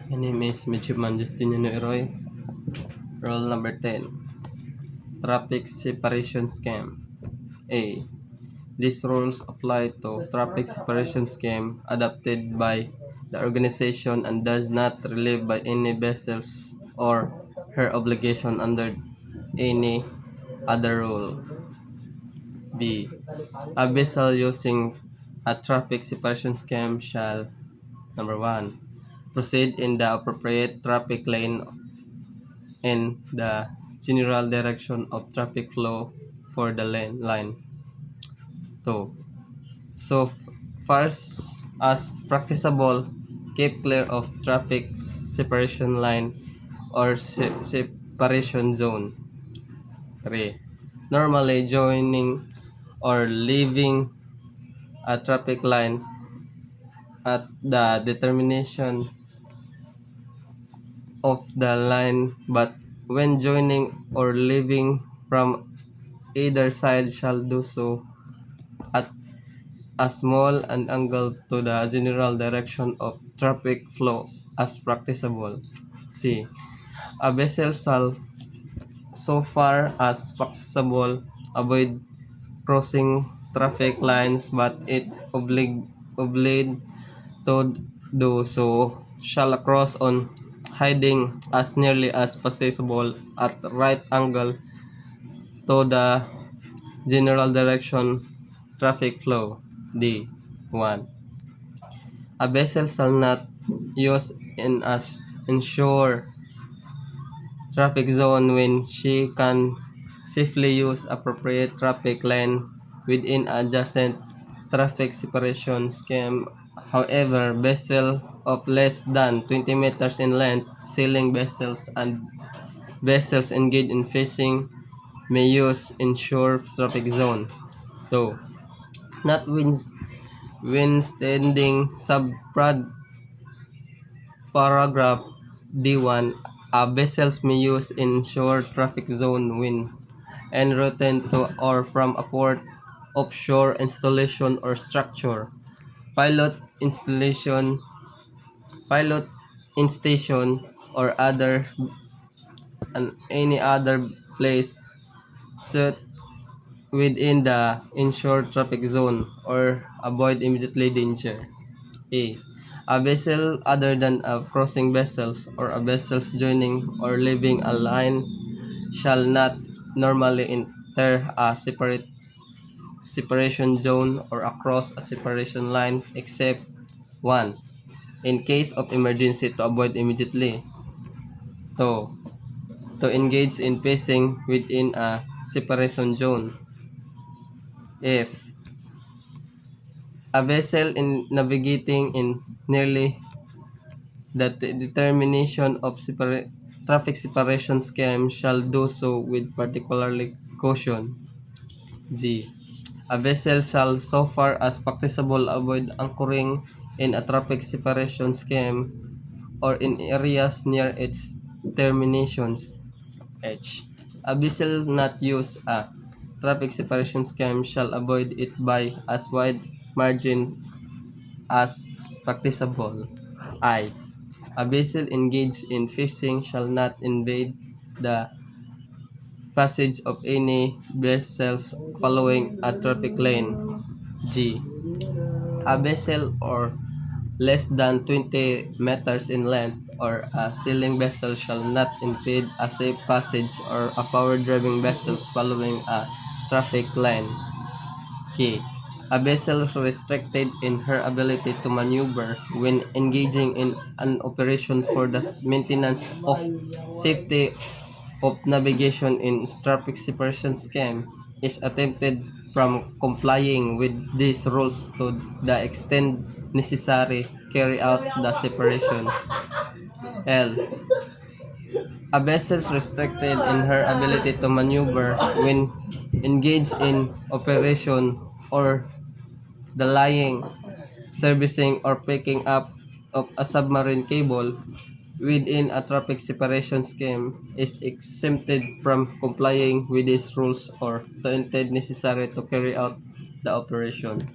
My name is Midshipman Justiniano Eroy. Rule number 10. Traffic separation scam. A. These rules apply to traffic separation scheme adopted by the organization and does not relieve by any vessels or her obligation under any other rule. B. A vessel using a traffic separation scheme shall number 1. Proceed in the appropriate traffic lane in the general direction of traffic flow for the line. 2. So far as practicable, keep clear of traffic separation line or separation zone. 3. Normally joining or leaving a traffic line at the determination of the line, but when joining or leaving from either side shall do so at a small an angle to the general direction of traffic flow as practicable. C. A vessel shall, so far as practicable, avoid crossing traffic lines, but it obliged to do so shall cross on heading as nearly as possible at right angle to the general direction traffic flow. D. 1. A vessel shall not use in as ensure traffic zone when she can safely use appropriate traffic lane within adjacent traffic separation scheme. However, vessel of less than 20 meters in length, sailing vessels and vessels engaged in fishing may use inshore traffic zone. 2. Notwithstanding paragraph D1, a vessels may use inshore traffic zone when en route to or from a port, offshore installation or structure, pilot installation, pilot in station, or other and any other place set within the inshore traffic zone or avoid immediately danger. A. A vessel other than a crossing vessels or a vessels joining or leaving a line shall not normally enter a separation zone or across a separation line except 1. In case of emergency to avoid immediately. 2. To engage in fishing within a separation zone. If a vessel in navigating in nearly the determination of traffic separation scheme shall do so with particularly caution. G. A vessel shall, so far as practicable, avoid anchoring in a traffic separation scheme or in areas near its terminations. H. A vessel not use a traffic separation scheme shall avoid it by as wide margin as practicable. I. A vessel engaged in fishing shall not invade the passage of any vessels following a traffic lane. G. A vessel or less than 20 meters in length or a sailing vessel shall not impede a safe passage or a power driving vessels following a traffic lane. K. A vessel restricted in her ability to maneuver when engaging in an operation for the maintenance of safety of navigation in traffic separation scheme is attempted from complying with these rules to the extent necessary carry out the separation. L. A vessel restricted in her ability to maneuver when engaged in operation or the laying, servicing, or picking up of a submarine cable within a traffic separation scheme is exempted from complying with these rules or to intend necessary to carry out the operation.